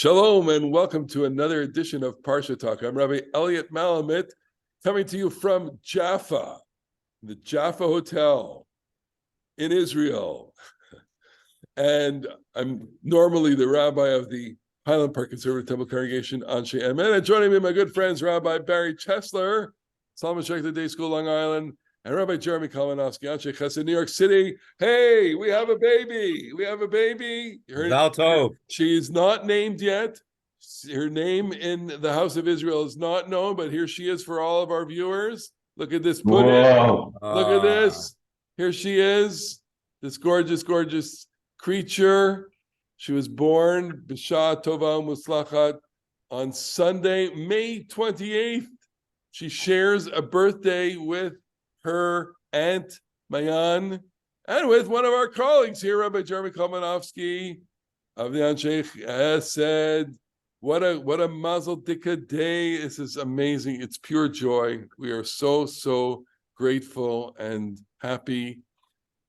Shalom and welcome to another edition of Parasha Talk. I'm Rabbi Malomet, coming to you from Jaffa, the Jaffa Hotel in Israel. And I'm normally the rabbi of the Highland Park Conservative Temple Congregation, Anshe Emet. And joining me, my good friends, Rabbi Barry Chesler, Solomon Schechter Day School, Long Island, and Rabbi Jeremy Kalmanowski, Anshe Chesed, New York City. Hey, we have a baby. We have a baby. She's not named yet. Her name in the House of Israel is not known, but here she is for all of our viewers. Look at this pudding. Look at this. Here she is, this gorgeous, gorgeous creature. She was born B'Shah Tova Muslachat on Sunday, May 28th. She shares a birthday with her aunt Mayan and with one of our colleagues here, Rabbi Jeremy Kalmanowski of the Anshe Chesed. What a Mazel Dika day. This is amazing. It's pure joy. We are so grateful and happy.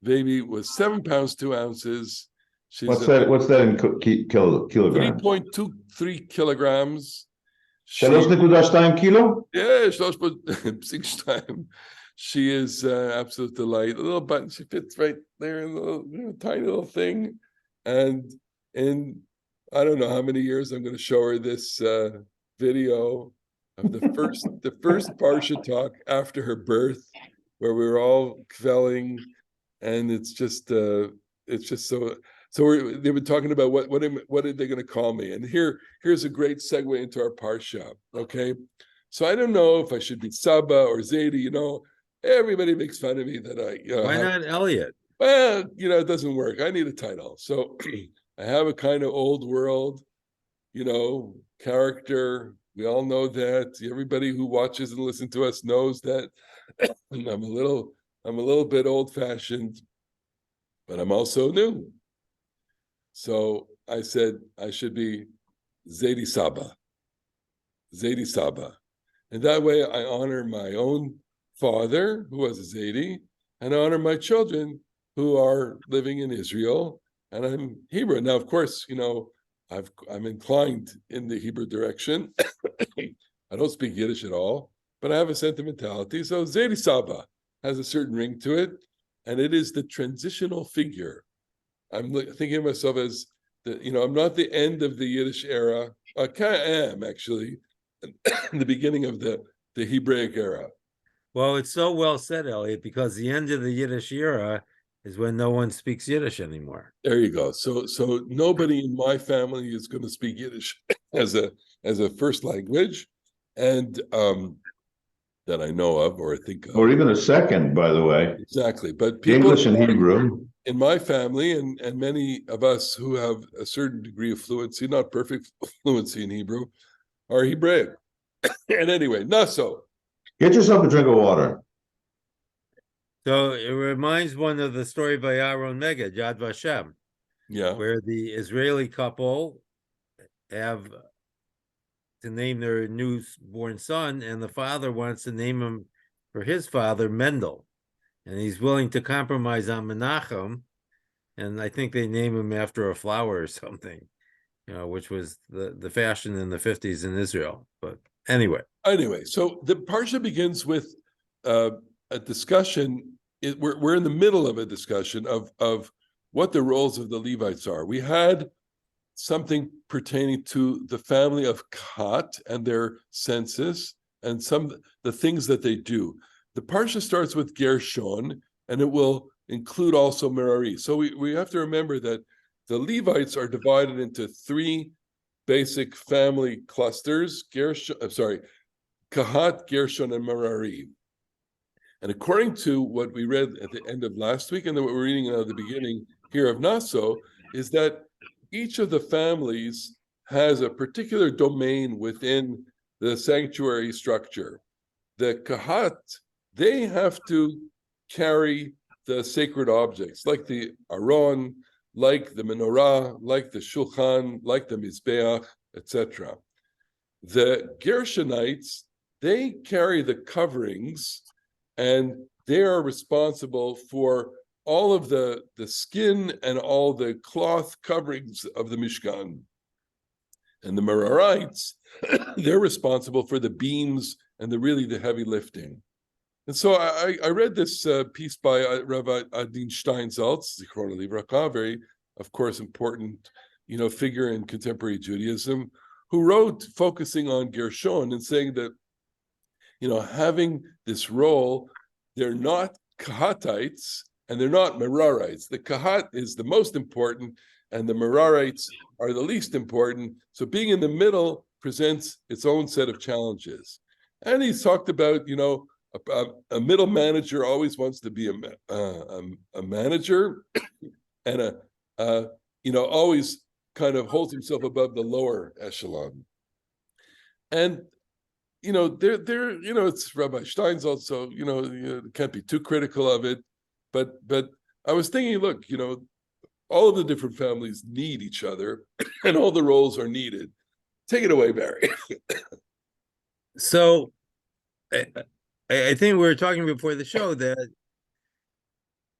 Baby was 7 pounds 2 ounces. What's that in kilograms? 3.23 kilograms. 3.2 kilo? Yeah, 3.2. She is absolute delight. A little button, she fits right there in the tiny little thing. And in I don't know how many years I'm going to show her this video of the first Parsha Talk after her birth, where we were all kvelling, and it's just so. They were talking about what are they going to call me, and here's a great segue into our Parsha. Okay, so I don't know if I should be Saba or Zaidi. You know, everybody makes fun of me that Why not Elliot? Well, it doesn't work. I need a title, so. I have a kind of old world, character. We all know that. Everybody who watches and listens to us knows that. And I'm a little bit old-fashioned, but I'm also new. So I said I should be Zaidi Saba. Zaidi Saba. And that way I honor my own father, who was a Zaidi, and I honor my children who are living in Israel. And I'm Hebrew. Now, of course, I'm inclined in the Hebrew direction. I don't speak Yiddish at all, but I have a sentimentality. So Zaidi Saba has a certain ring to it, and it is the transitional figure. I'm thinking of myself as I'm not the end of the Yiddish era. I kind of am, actually, the beginning of the Hebraic era. Well, it's so well said, Elliot, because the end of the Yiddish era is when no one speaks Yiddish anymore. There you go. So nobody in my family is going to speak Yiddish as a first language, and that I know of or think of, or even a second, by the way. Exactly, but people English and Hebrew in my family, and many of us who have a certain degree of fluency, not perfect fluency in Hebrew, are Hebraic. And anyway, Naso. Get yourself a drink of water. So it reminds one of the story by Aaron Megad, Yad Vashem, where the Israeli couple have to name their newborn son, and the father wants to name him for his father, Mendel, and he's willing to compromise on Menachem, and I think they name him after a flower or something, which was the fashion in the 50s in Israel. But anyway, so the Parsha begins with a discussion. We're in the middle of a discussion of what the roles of the Levites are. We had something pertaining to the family of Kat and their census and the things that they do. The Parsha starts with Gershon, and it will include also Merari. So we have to remember that the Levites are divided into 3 basic family clusters: Kahat, Gershon, and Merari. And according to what we read at the end of last week, and then what we're reading at the beginning here of Naso, is that each of the families has a particular domain within the sanctuary structure. The Kahat, they have to carry the sacred objects, like the Aron, like the menorah, like the Shulchan, like the Mizbeach, etc. The Gershonites, they carry the coverings, and they are responsible for all of the skin and all the cloth coverings of the Mishkan. And the Merarites, they're responsible for the beams and the heavy lifting. And so I read this piece by Rabbi Adin Steinsaltz, Zichrono Livracha, very, of course, important, figure in contemporary Judaism, who wrote focusing on Gershon and saying that, having this role, they're not Kahatites and they're not Merarites. The Kahat is the most important, and the Merarites are the least important. So being in the middle presents its own set of challenges. And he's talked about, a middle manager always wants to be a manager, and always kind of holds himself above the lower echelon. And it's Rabbi Steinsaltz, so you can't be too critical of it. But I was thinking, look, all of the different families need each other, and all the roles are needed. Take it away, Barry. So, I think we were talking before the show that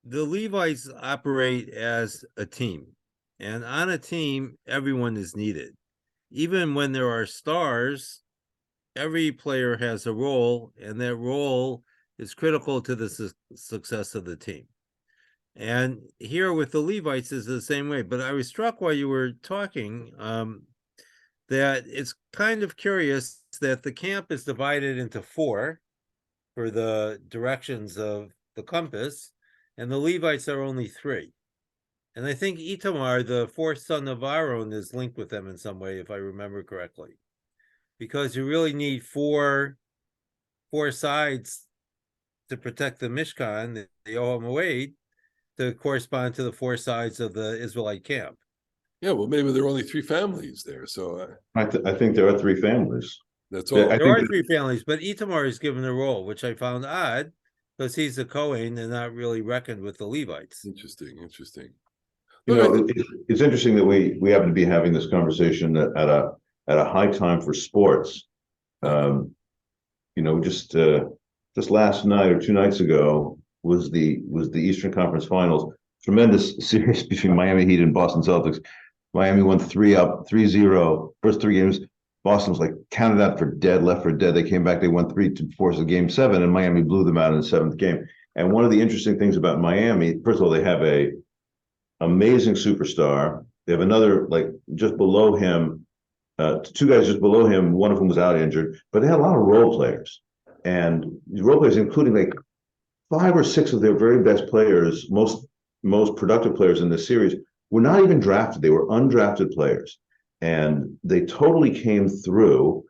the Levites operate as a team, and on a team, everyone is needed. Even when there are stars, every player has a role, and that role is critical to the success of the team. And here with the Levites is the same way. But I was struck while you were talking that it's kind of curious that the camp is divided into 4 for the directions of the compass, and the Levites are only 3. And I think Itamar, the 4th son of Aaron, is linked with them in some way, if I remember correctly. Because you really need four sides to protect the Mishkan, the Ohel Moed, to correspond to the 4 sides of the Israelite camp. Yeah, well, maybe there are only 3 families there. So I think there are 3 families. That's all. There are 3 families, but Itamar is given a role, which I found odd, because he's a Kohen and not really reckoned with the Levites. Interesting. It's interesting that we happen to be having this conversation at a high time for sports. Just last night or 2 nights ago was the Eastern Conference Finals. Tremendous series between Miami Heat and Boston Celtics. Miami won 3-0. First 3 games, Boston was counted out for dead, left for dead. They came back, they won 3 to force a game 7, and Miami blew them out in the 7th game. And one of the interesting things about Miami, first of all, they have a amazing superstar. They have another, just below him, 2 guys just below him, one of whom was out injured, but they had a lot of role players. And these role players, including 5 or 6 of their very best players, most productive players in this series, were not even drafted. They were undrafted players. And they totally came through.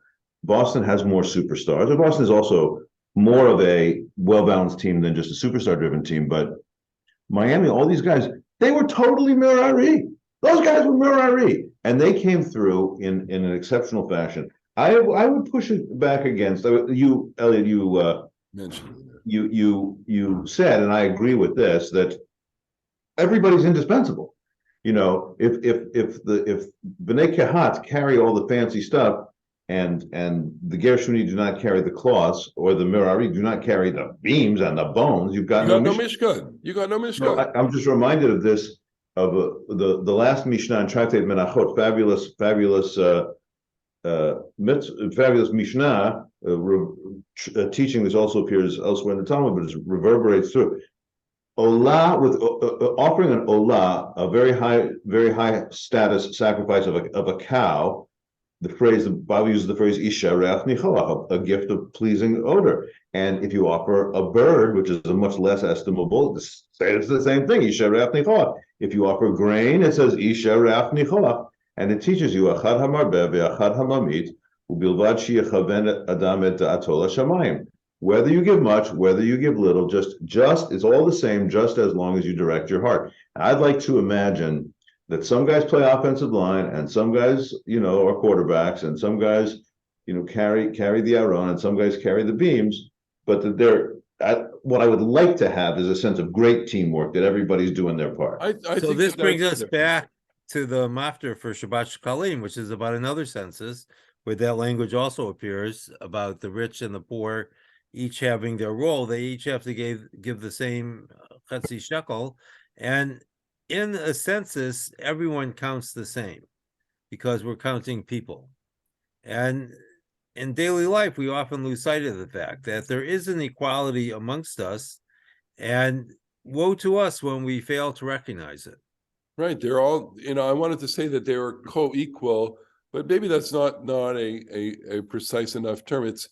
Boston has more superstars. And Boston is also more of a well-balanced team than just a superstar-driven team. But Miami, all these guys, they were totally Merari. Those guys were Merari. And they came through in an exceptional fashion. I would push it back against you, Elliot. You mentioned you said, and I agree with this, that everybody's indispensable. If Bnei Kehat carry all the fancy stuff, and the Gershuni do not carry the cloths, or the Merari do not carry the beams and the bones, you got no Mishkan. You got no Mishkan. No, I'm just reminded of this, of the last Mishnah in Tractate Menachot, fabulous Mishnah. Teaching this also appears elsewhere in the Talmud, but it reverberates through. Olah, with offering an olah, a very high status sacrifice of a cow. The Bible uses the phrase isha reach nichoach, a gift of pleasing odor. And if you offer a bird, which is a much less estimable, it's the same thing, isha reach nichoach. If you offer grain, it says isha reach nichoach, and it teaches you achad hamarbeh ve'achad hamamit ubilvad sheyechaven adam et da'ato l'shamayim. Whether you give much, whether you give little, just it's all the same, just as long as you direct your heart. And I'd like to imagine that some guys play offensive line, and some guys, are quarterbacks, and some guys, carry the Aaron, and some guys carry the beams. But that what I would like to have is a sense of great teamwork, that everybody's doing their part. So this brings us back to the mafter for Shabbat Shekalim, which is about another census, where that language also appears about the rich and the poor each having their role. They each have to give the same chetzi shekel, and in a census, everyone counts the same. because we're counting people. And in daily life, we often lose sight of the fact that there is an equality amongst us, and woe to us when we fail to recognize it. Right. They're all, I wanted to say that they were co-equal, but maybe that's not a precise enough term. It's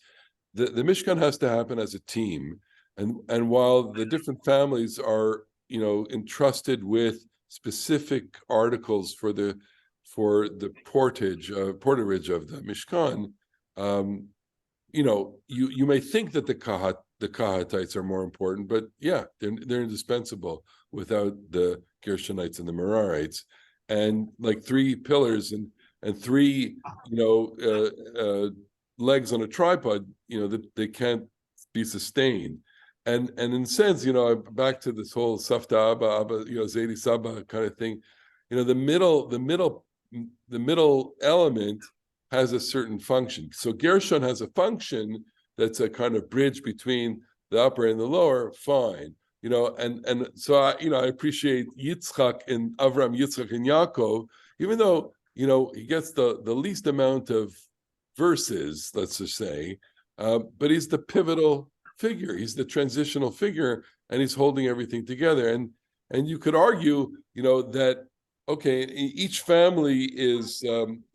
the Mishkan has to happen as a team. And while the different families are, entrusted with specific articles for the porterage of the Mishkan, you may think that the Kahatites are more important, but yeah, they're indispensable without the Gershonites and the Merarites, and like 3 pillars and 3 legs on a tripod, that they can't be sustained. And in a sense, back to this whole Safta Abba, Zaidi Saba kind of thing, the middle element has a certain function. So Gershon has a function that's a kind of bridge between the upper and the lower, fine. And so I appreciate Yitzchak and Avram, Yitzchak and Yaakov, even though, he gets the least amount of verses, let's just say, but he's the pivotal figure. He's the transitional figure, and he's holding everything together. And you could argue, that, okay, each family is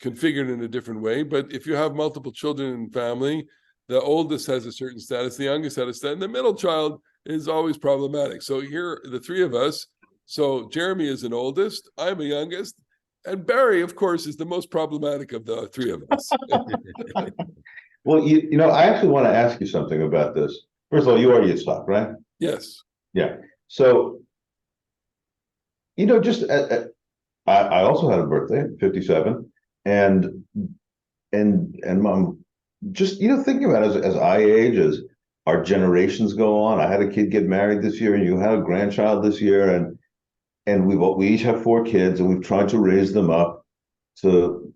configured in a different way, but if you have multiple children in family, the oldest has a certain status, the youngest has a status, and the middle child is always problematic. So here, the 3 of us, so Jeremy is an oldest, I'm a youngest, and Barry, of course, is the most problematic of the 3 of us. Well, I actually want to ask you something about this. First of all, you are Yitzhak, right? Yes. Yeah. So, just I also had a birthday, 57, and Mom, just thinking about it, as I age, as our generations go on. I had a kid get married this year, and you had a grandchild this year, and we each have 4 kids, and we've tried to raise them up to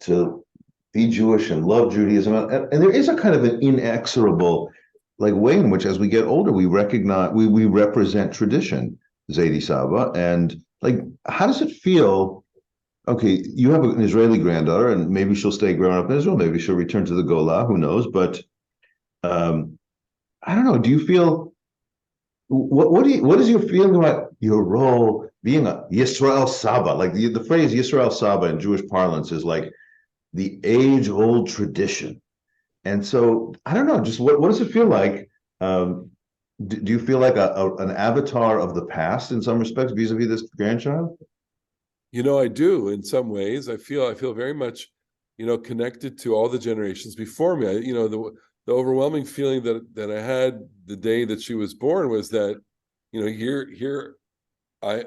be Jewish and love Judaism, and there is a kind of an inexorable way in which, as we get older, we recognize we represent tradition, Zaidi Saba, and how does it feel? Okay, you have an Israeli granddaughter, and maybe she'll stay growing up in Israel. Maybe she'll return to the Gola. Who knows? But I don't know. Do you feel what is your feeling about your role being a Yisrael Saba? The phrase Yisrael Saba in Jewish parlance is the age-old tradition. And so I don't know. Just what does it feel like? Do you feel like an avatar of the past in some respects vis-a-vis this grandchild? I do in some ways. I feel very much, connected to all the generations before me. The overwhelming feeling that I had the day that she was born was that, here I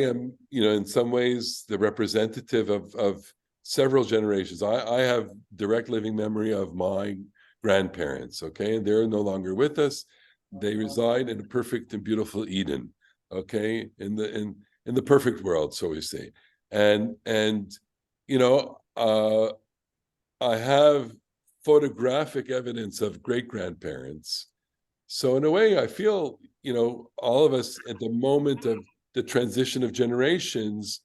am, in some ways the representative of several generations. I have direct living memory of my grandparents, okay, and they're no longer with us. They reside in a perfect and beautiful Eden, okay, in the perfect world, so we say. And I have photographic evidence of great-grandparents. So in a way, I feel, all of us at the moment of the transition of generations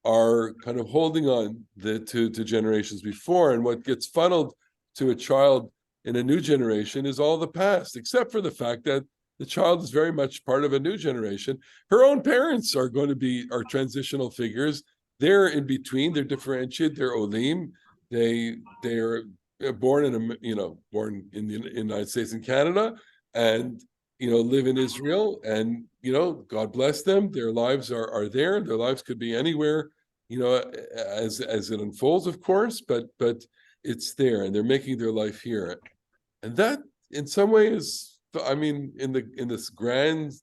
are kind of holding on to generations before, and what gets funneled to a child in a new generation is all the past, except for the fact that the child is very much part of a new generation. Her own parents are going to be transitional figures. They're in between. They're differentiated. They're olim. They are born in the United States and Canada, and live in Israel, and God bless them. Their lives are there. Their lives could be anywhere, as it unfolds, of course, but it's there, and they're making their life here. And that in some ways, in this grand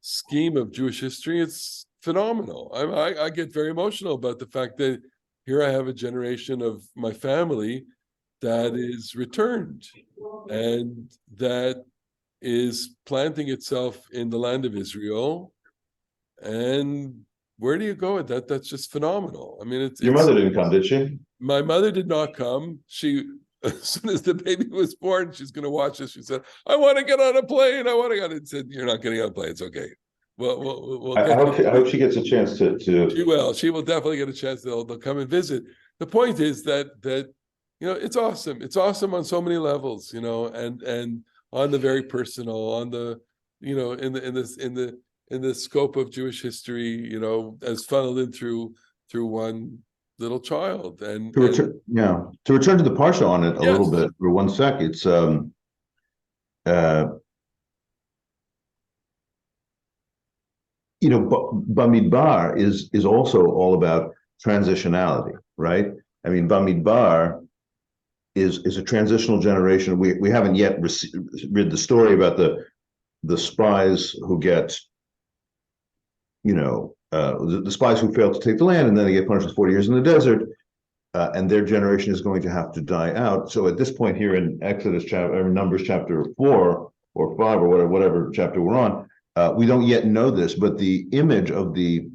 scheme of Jewish history, it's phenomenal. I get very emotional about the fact that here I have a generation of my family that is returned, and that is planting itself in the land of Israel. And where do you go with that? That's just phenomenal. Your mother didn't come, did she? My mother did not come. She, as soon as the baby was born, she's going to watch this. She said, "I want to get on a plane. I want to get." And said, "You're not getting on a plane. It's okay." Well, I hope she gets a chance to. She will. She will definitely get a chance. They'll come and visit. the point is that it's awesome. It's awesome on so many levels, and on the very personal, on the in the scope of Jewish history, as funneled in through one little child. And to return to the Parsha on it a little bit for 1 sec. It's Bamidbar is also all about transitionality, right? I mean, Bamidbar is a transitional generation. We haven't yet read the story about the spies who get, the spies who fail to take the land, and then they get punished with 40 years in the desert, and their generation is going to have to die out. So at this point here in Numbers chapter 4 or 5 or whatever chapter we're on, we don't yet know this, but the image of the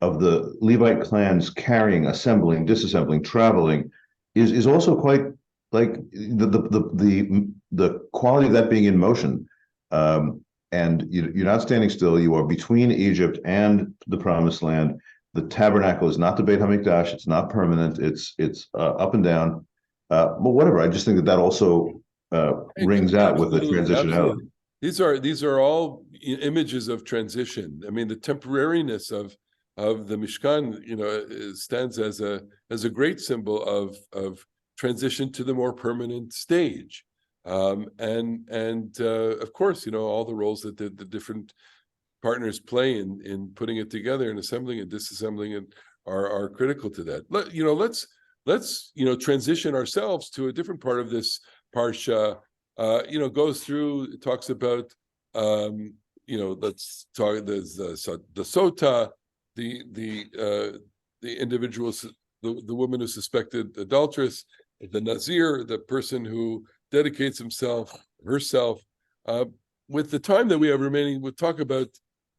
Levite clans carrying, assembling, disassembling, traveling is also quite like the quality of that being in motion. And you're not standing still. You are between Egypt and the Promised Land. The tabernacle is not the Beit HaMikdash. It's not permanent. It's up and down. But whatever. I just think that also rings out with the transitionality. These are all images of transition. I mean, the temporariness of the Mishkan, stands as a great symbol of transition to the more permanent stage. And of course, all the roles that the different partners play in putting it together and assembling and disassembling it are critical to that. Let's transition ourselves to a different part of this parsha. Goes through, talks about let's talk the sota, the individuals, the woman who's suspected adulteress, the nazir, the person who dedicates herself. With the time that we have remaining, we'll talk about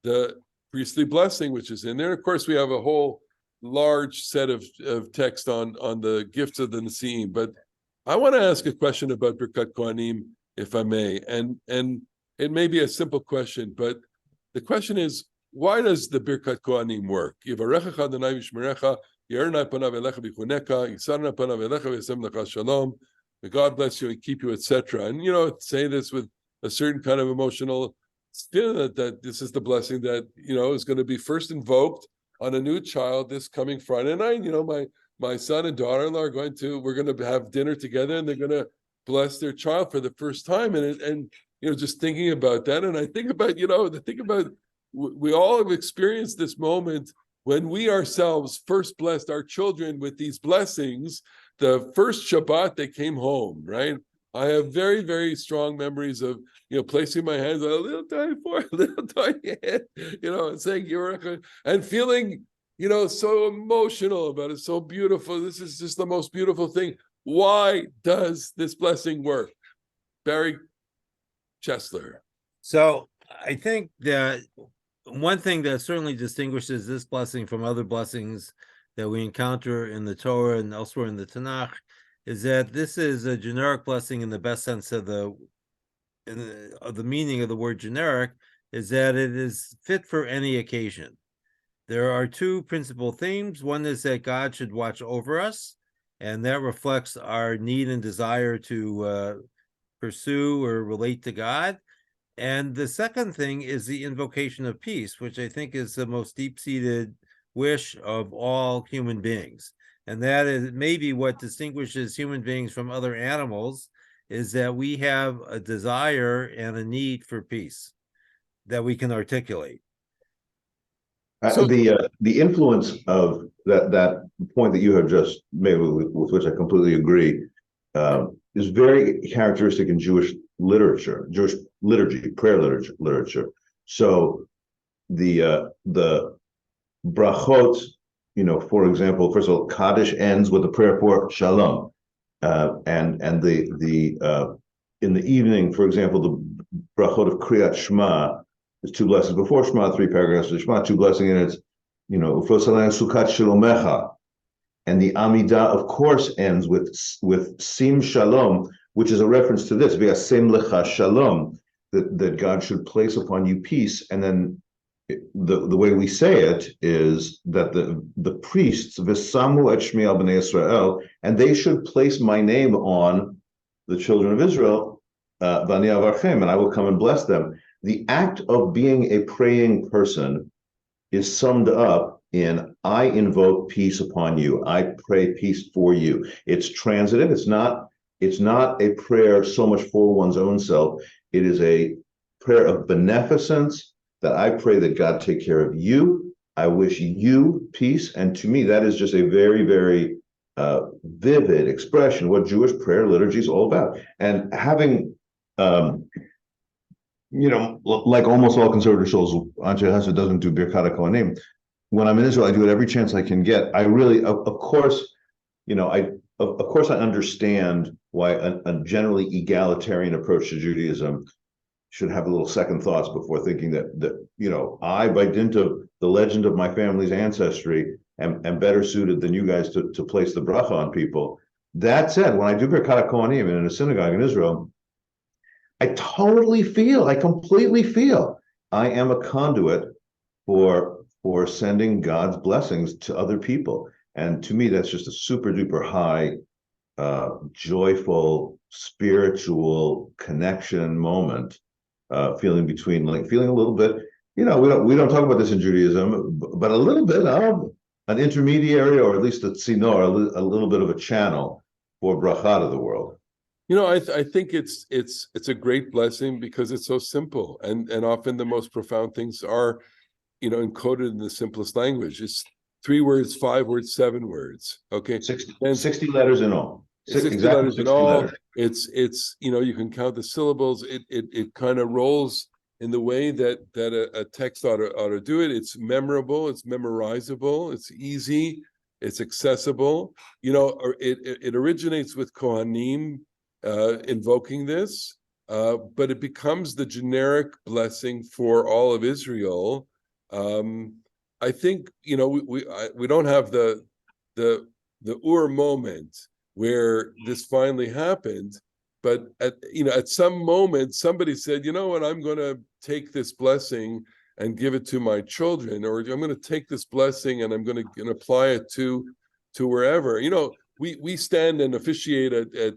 the priestly blessing, which is in there. Of course, we have a whole large set of text on the gifts of the Nesiim, but I want to ask a question about Birkat Kohanim, if I may, and it may be a simple question, but the question is, why does the Birkat Kohanim work? Yivarechecha Adonai v'yishmerecha, Ye'er panav elecha b'chuneka, Yisar panav elecha v'yasem lecha shalom. May God bless you and keep you, etc. And say this with a certain kind of emotional feeling that this is the blessing that is going to be first invoked on a new child this coming Friday night. My son and daughter-in-law we're going to have dinner together, and they're going to bless their child for the first time. And just thinking about that, and I think about we all have experienced this moment when we ourselves first blessed our children with these blessings. The first Shabbat they came home, right? I have very, very strong memories of placing my hands on a little tiny forehead, a little tiny head, and saying Yerech, and feeling so emotional about it, so beautiful. This is just the most beautiful thing. Why does this blessing work? Barry Chesler. So I think that one thing that certainly distinguishes this blessing from other blessings that we encounter in the Torah and elsewhere in the Tanakh is that this is a generic blessing in the best sense of the meaning of the word generic, is that it is fit for any occasion. There are two principal themes. One is that God should watch over us, and that reflects our need and desire to pursue or relate to God. And the second thing is the invocation of peace, which I think is the most deep-seated wish of all human beings. And that is maybe what distinguishes human beings from other animals, is that we have a desire and a need for peace that we can articulate. So the influence of that point that you have just made, with which I completely agree, is very characteristic in Jewish literature, Jewish liturgy, prayer literature. So the brachot, for example, first of all, Kaddish ends with a prayer for shalom, and the in the evening, for example, the brachot of Kriyat Shema. There's two blessings before Shema, 3 paragraphs of Shema, 2 blessings, and it's, Sukat Shalomecha. And the Amidah, of course, ends with Sim Shalom, which is a reference to this, V'yasem lecha shalom, that God should place upon you peace. And then the way we say it is that the priests v'samu et shmi al bnei Israel, and they should place my name on the children of Israel, v'ani avarchem, and I will come and bless them. The act of being a praying person is summed up in I invoke peace upon you. I pray peace for you. It's transitive. It's not a prayer so much for one's own self. It is a prayer of beneficence that I pray that God take care of you. I wish you peace. And to me, that is just a very, very vivid expression of what Jewish prayer liturgy is all about. And having, like almost all conservative souls, Anshe Hesed doesn't do Birkat HaKohanim. When I'm in Israel, I do it every chance I can get. I really, of course, I understand why a generally egalitarian approach to Judaism should have a little second thoughts before thinking that I, by dint of the legend of my family's ancestry, am better suited than you guys to place the bracha on people. That said, when I do Birkat HaKohanim in a synagogue in Israel, I completely feel I am a conduit for sending God's blessings to other people. And to me, that's just a super duper high, joyful, spiritual connection moment. Feeling a little bit, we don't talk about this in Judaism, but a little bit of an intermediary, or at least a tzinor, a little bit of a channel for bracha to the world. I think it's a great blessing because it's so simple, and often the most profound things are, encoded in the simplest language. It's 3 words, 5 words, 7 words. Okay, 60 letters in all. 60 letters in all. It's you can count the syllables. It kind of rolls in the way that a text ought to do it. It's memorable. It's memorizable. It's easy. It's accessible. It originates with Kohanim invoking this, but it becomes the generic blessing for all of Israel. I think we don't have the Ur moment where this finally happened, but at some moment somebody said, you know what, I'm going to take this blessing and give it to my children, or I'm going to take this blessing and I'm going to apply it to wherever. We stand and officiate at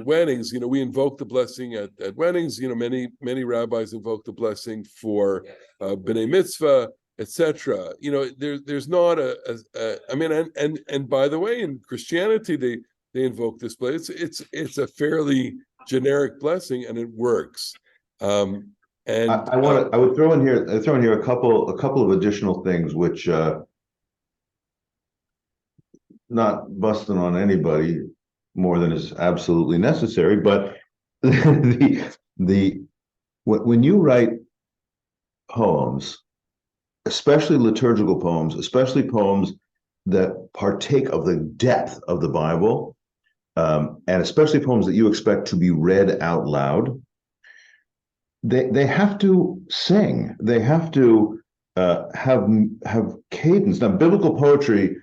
weddings. We invoke the blessing at weddings. Many rabbis invoke the blessing for b'nei mitzvah, etc. There's not and by the way, in Christianity they invoke this blessing. It's a fairly generic blessing, and it works. And I would throw in here a couple of additional things, which not busting on anybody more than is absolutely necessary, but when you write poems, especially liturgical poems, especially poems that partake of the depth of the Bible, and especially poems that you expect to be read out loud, they have to sing. They have to have cadence. Now, biblical poetry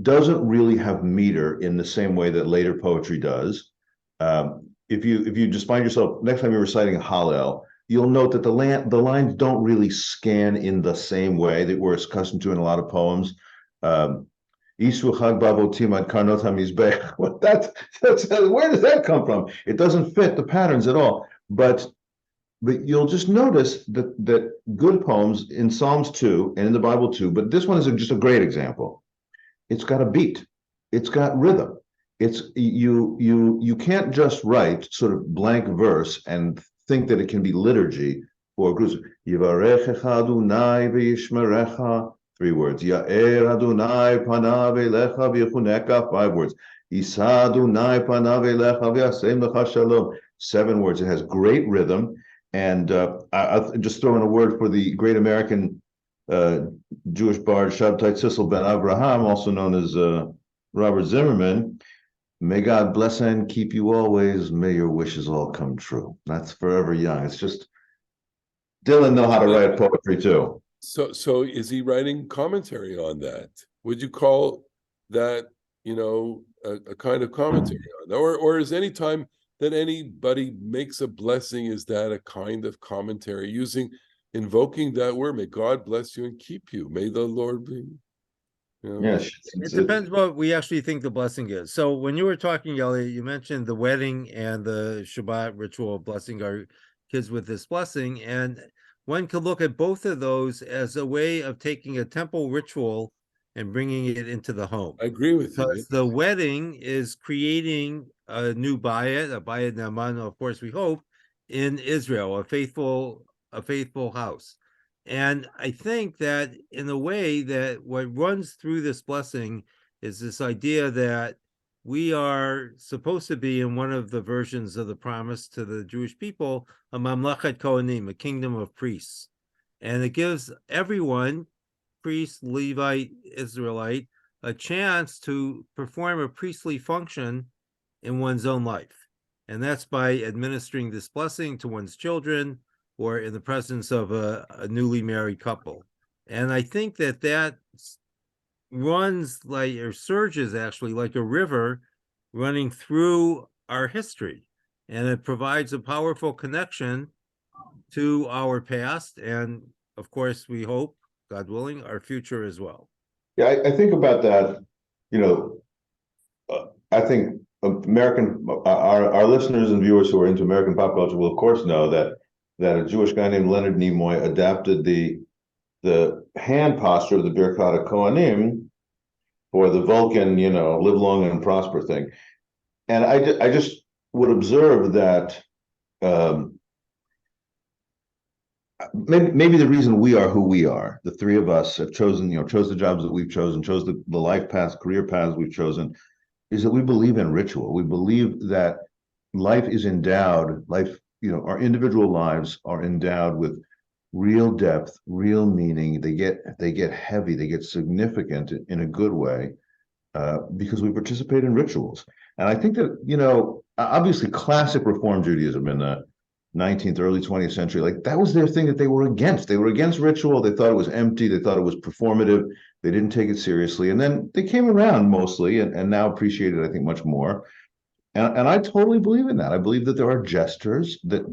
doesn't really have meter in the same way that later poetry does. If you just find yourself, next time you're reciting a Hallel, you'll note that the lines don't really scan in the same way that we're accustomed to in a lot of poems. Isu Chag Bavotim ad Karnot HaMizbech. Where does that come from? It doesn't fit the patterns at all. But you'll just notice that good poems in Psalms 2 and in the Bible too, but this one is just a great example. It's got a beat. It's got rhythm. It's you can't just write sort of blank verse and think that it can be liturgy for groups. Yivarechecha Adonai v'yishmerecha, 3 words. Ya'er Adonai panav elecha v'yechuneka, 5 words. Yisa Adonai panav elecha v'yasem lecha shalom, 7 words. It has great rhythm. And I'll just throw in a word for the great American Jewish bard Shabtai Tzissel ben Abraham, also known as Robert Zimmerman. May God bless and keep you always. May your wishes all come true. That's forever young. It's just Dylan know how to write poetry too. So is he writing commentary on that? Would you call that a kind of commentary on that, or is any time that anybody makes a blessing, is that a kind of commentary using invoking that word. May God bless you and keep you. May the Lord be. Yes, it depends what we actually think the blessing is. So when you were talking, Elliot, you mentioned the wedding and the Shabbat ritual of blessing our kids with this blessing. And one could look at both of those as a way of taking a temple ritual and bringing it into the home. I agree with you. Because the wedding is creating a new bayit, a bayit naman, of course, we hope, in Israel, a faithful house. And I think that in a way that what runs through this blessing is this idea that we are supposed to be in one of the versions of the promise to the Jewish people, a mamlechet kohanim, a kingdom of priests. And it gives everyone, priest, Levite, Israelite, a chance to perform a priestly function in one's own life. And that's by administering this blessing to one's children or in the presence of a newly married couple. And I think that runs like, or surges actually like a river running through our history. And it provides a powerful connection to our past. And of course, we hope, God willing, our future as well. Yeah, I think about that, I think our listeners and viewers who are into American pop culture will of course know that a Jewish guy named Leonard Nimoy adapted the hand posture of the Birkat Kohanim for the Vulcan, live long and prosper thing. And I just would observe that maybe the reason we are who we are, the three of us have chosen, chose the jobs that we've chosen, chose the life paths, career paths we've chosen, is that we believe in ritual. We believe that life is endowed, our individual lives are endowed with real depth, real meaning. They get heavy, they get significant in a good way, because we participate in rituals. And I think that, obviously classic Reform Judaism in the 19th, early 20th century, like that was their thing that they were against. They were against ritual. They thought it was empty. They thought it was performative. They didn't take it seriously. And then they came around mostly and now appreciate it, I think, much more. And I totally believe in that. I believe that there are gestures that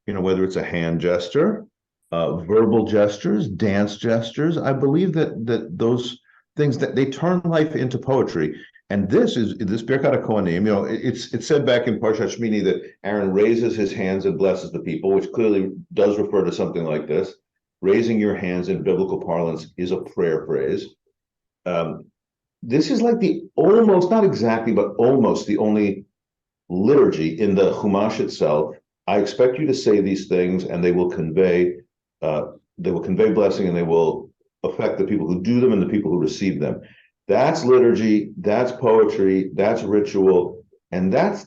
whether it's a hand gesture, verbal gestures, dance gestures, I believe that those things, that they turn life into poetry. And this Birkat Kohanim, it's said back in Parashat Shmini that Aaron raises his hands and blesses the people, which clearly does refer to something like this. Raising your hands in biblical parlance is a prayer phrase. This is like almost, not exactly, but almost the only liturgy in the Chumash itself. I expect you to say these things, and they will convey blessing, and they will affect the people who do them and the people who receive them. That's liturgy, that's poetry, that's ritual, and that's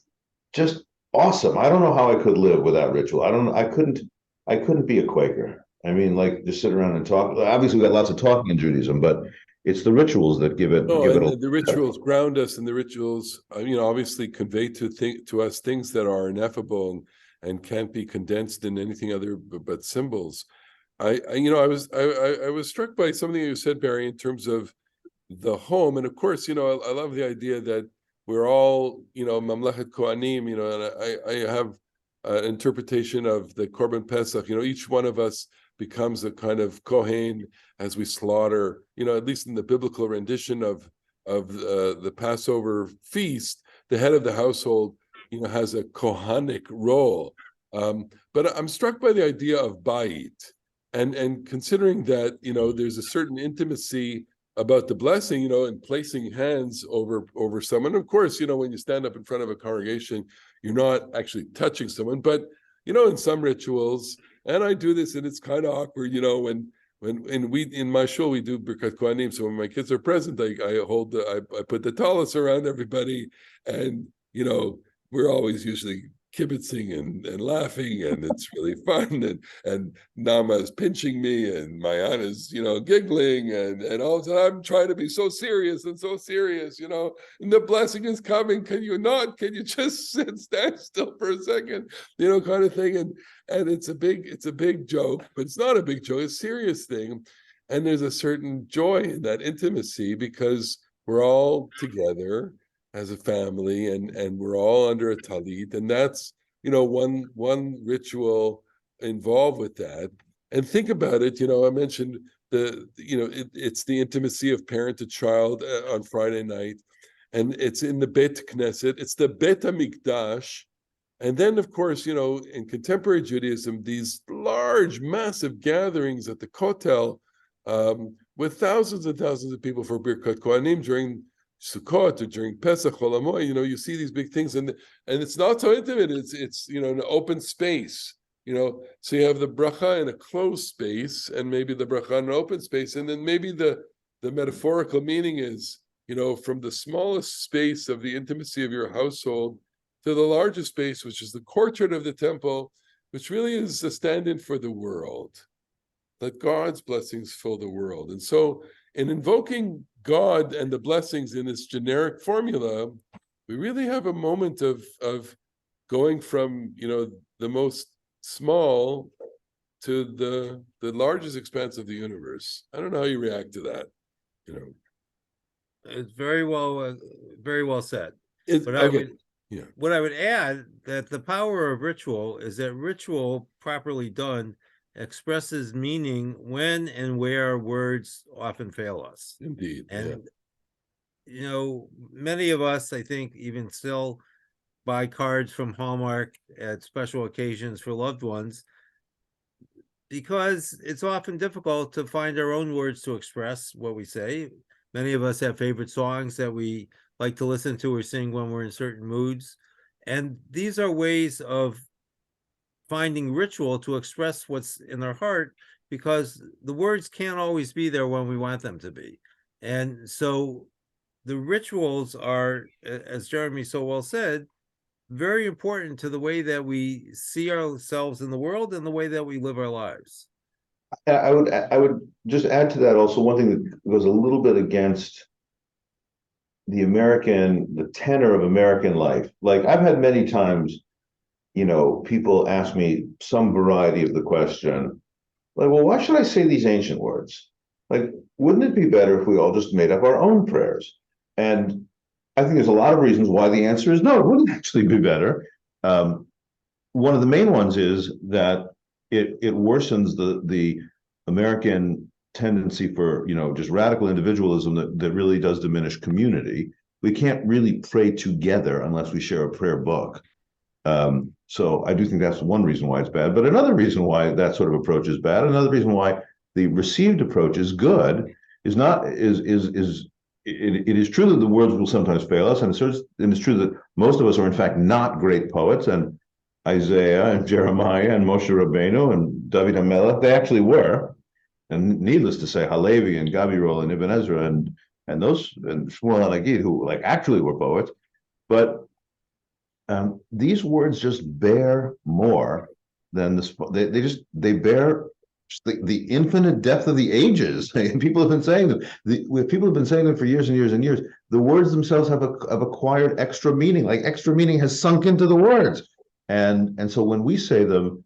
just awesome. I don't know how I could live without ritual. I couldn't be a Quaker. I mean, like, just sit around and talk. Obviously, we got lots of talking in Judaism, but it's the rituals that give it. The rituals ground us, and the rituals, obviously convey to us things that are ineffable and can't be condensed in anything other but symbols. I was struck by something you said, Barry, in terms of the home. And of course, I love the idea that we're all, Mamlechet Kohanim, and I have an interpretation of the Korban Pesach. Each one of us becomes a kind of Kohen as we slaughter, at least in the biblical rendition of the Passover feast, the head of the household, has a Kohanic role. But I'm struck by the idea of Bayit, and considering that, there's a certain intimacy about the blessing, and placing hands over someone. Of course, when you stand up in front of a congregation, you're not actually touching someone, but in some rituals, and I do this, and it's kind of awkward, when we in my shul we do Birkat Kohanim. So when my kids are present, I put the talis around everybody, and we're always usually kibitzing and laughing, and it's really fun, and Nama's pinching me, and Mayana's giggling, and all of a sudden I'm trying to be so serious, and the blessing is coming. Can you just stand still for a second, kind of thing. And it's a big joke, but it's not a big joke, it's a serious thing. And there's a certain joy in that intimacy, because we're all together as a family, and we're all under a talit, and that's one ritual involved with that. And think about it, I mentioned it's the intimacy of parent to child on Friday night, and it's in the Bet Knesset, it's the Bet HaMikdash. And then, of course, in contemporary Judaism, these large, massive gatherings at the Kotel with thousands and thousands of people for Birkat Kohanim during Sukkot or during Pesach, Chol Hamoed, you see these big things, and it's not so intimate. It's an open space. So you have the bracha in a closed space, and maybe the bracha in an open space, and then maybe the metaphorical meaning is, from the smallest space of the intimacy of your household to the largest space, which is the courtyard of the temple, which really is a stand-in for the world. Let God's blessings fill the world. And so in invoking God and the blessings in this generic formula, we really have a moment of going from, the most small to the largest expanse of the universe. I don't know how you react to that. It's very well said. What I would add, that the power of ritual is that ritual properly done expresses meaning when and where words often fail us. Indeed. And many of us, I think, even still buy cards from Hallmark at special occasions for loved ones, because it's often difficult to find our own words to express what we say. Many of us have favorite songs that we like to listen to or sing when we're in certain moods. And these are ways of finding ritual to express what's in our heart, because the words can't always be there when we want them to be. And so the rituals are, as Jeremy so well said, very important to the way that we see ourselves in the world and the way that we live our lives. I would just add to that also one thing that goes a little bit against the tenor of American life. Like, I've had many times, people ask me some variety of the question, like, well, why should I say these ancient words? Like, wouldn't it be better if we all just made up our own prayers? And I think there's a lot of reasons why the answer is no, it wouldn't actually be better. One of the main ones is that it worsens the American tendency for, just radical individualism that really does diminish community. We can't really pray together unless we share a prayer book. So I do think that's one reason why it's bad. But another reason why that sort of approach is bad, another reason why the received approach is good, is it is true that the words will sometimes fail us, and it's true that most of us are in fact not great poets, and Isaiah and Jeremiah and Moshe Rabbeinu and David HaMelech, they actually were, and needless to say, Halevi and Gabirol and Ibn Ezra and Shmuel HaNagid, who actually were poets, but these words just bear more than they bear the infinite depth of the ages. People have been saying them. People have been saying them for years and years and years. The words themselves have acquired extra meaning. Like, extra meaning has sunk into the words. And so when we say them,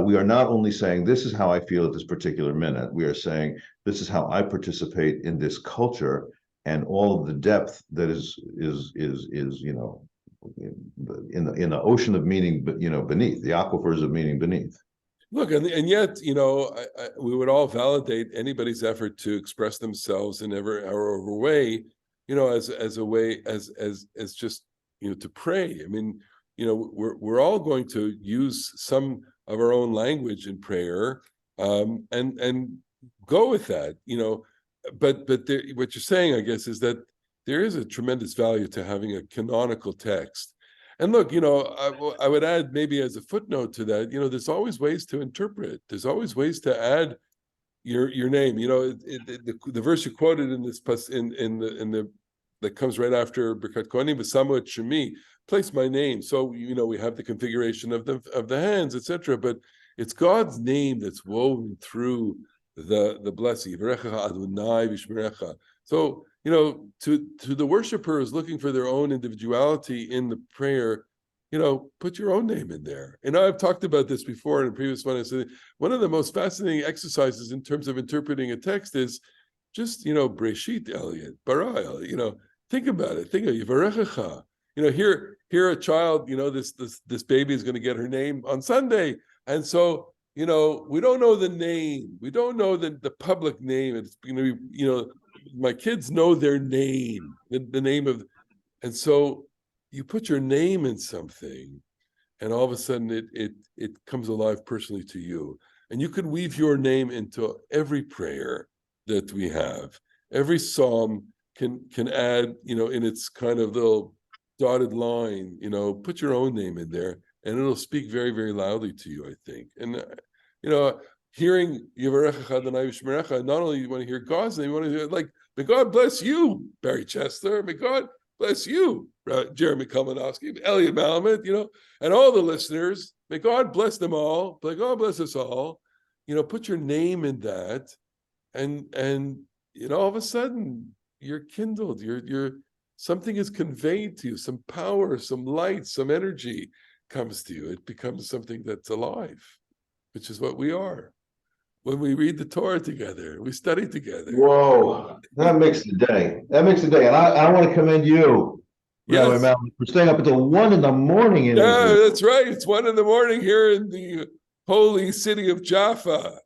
we are not only saying this is how I feel at this particular minute. We are saying this is how I participate in this culture and all of the depth that is in the ocean of meaning, beneath the aquifers of meaning beneath. Look, and yet, we would all validate anybody's effort to express themselves in however way, as a way, as just, to pray. I mean, we're all going to use some of our own language in prayer, and go with that, But what you're saying, I guess, is that there is a tremendous value to having a canonical text. And look, I would add, maybe as a footnote to that, there's always ways to interpret. There's always ways to add your name. The verse you quoted in this that comes right after Birkat Kohanim, V'samu et Shemi, place my name. So we have the configuration of the hands, etc. But it's God's name that's woven through the blessing. Adonai v'shmerecha. So to the worshiper who's looking for their own individuality in the prayer, put your own name in there. And I've talked about this before in a previous one. I said one of the most fascinating exercises in terms of interpreting a text is just, Breshit, Elliot, Bara, think about it. Think of Yivarechecha. Here a child, this baby is going to get her name on Sunday. And so, we don't know the name. We don't know the public name. It's going to be, my kids know their name, the name of, and so you put your name in something, and all of a sudden it comes alive personally to you. And you can weave your name into every prayer that we have. Every psalm can add, in its kind of little dotted line, put your own name in there, and it'll speak very, very loudly to you, I think. And hearing Yivarechecha Adonai V'Shmerecha, not only you want to hear God's name, you want to hear, may God bless you, Barry Chesler, may God bless you, Jeremy Kalmanowski, Elliot Malomet, and all the listeners. May God bless them all. May God bless us all. Put your name in that, and all of a sudden you're kindled. You're something is conveyed to you. Some power, some light, some energy comes to you. It becomes something that's alive, which is what we are. When we read the Torah together, we study together. Whoa, that makes the day. That makes the day. And I want to commend you, Rabbi Malomet, for staying up until 1 a.m. in Israel. That's right. It's 1 a.m. here in the holy city of Jaffa,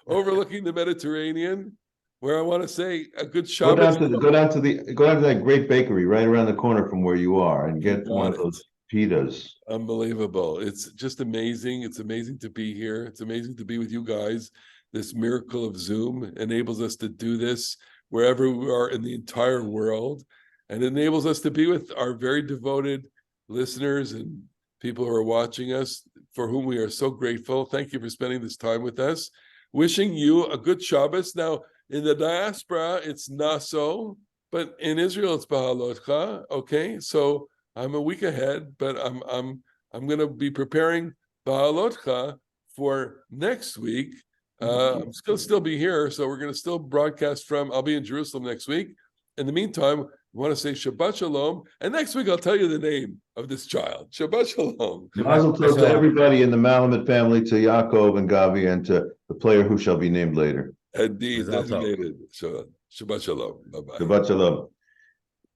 overlooking the Mediterranean, where I want to say a good Shabbos. Go down to that great bakery right around the corner from where you are and get one of those pitas. Unbelievable. It's just amazing. It's amazing to be here. It's amazing to be with you guys. This miracle of Zoom enables us to do this wherever we are in the entire world, and enables us to be with our very devoted listeners and people who are watching us, for whom we are so grateful. Thank you for spending this time with us. Wishing you a good Shabbos. Now, in the diaspora, it's Naso, but in Israel, it's Bahalotcha. Okay, so I'm a week ahead, but I'm going to be preparing Bahalotcha for next week. I'm still be here, so we're going to still broadcast I'll be in Jerusalem next week. In the meantime, we want to say Shabbat Shalom, and next week I'll tell you the name of this child. Shabbat Shalom. Mazel tov to everybody in the Malomet family, to Yaakov and Gavi, and to the player who shall be named later. Indeed, designated. So, Shabbat Shalom. Bye-bye. Shabbat Shalom.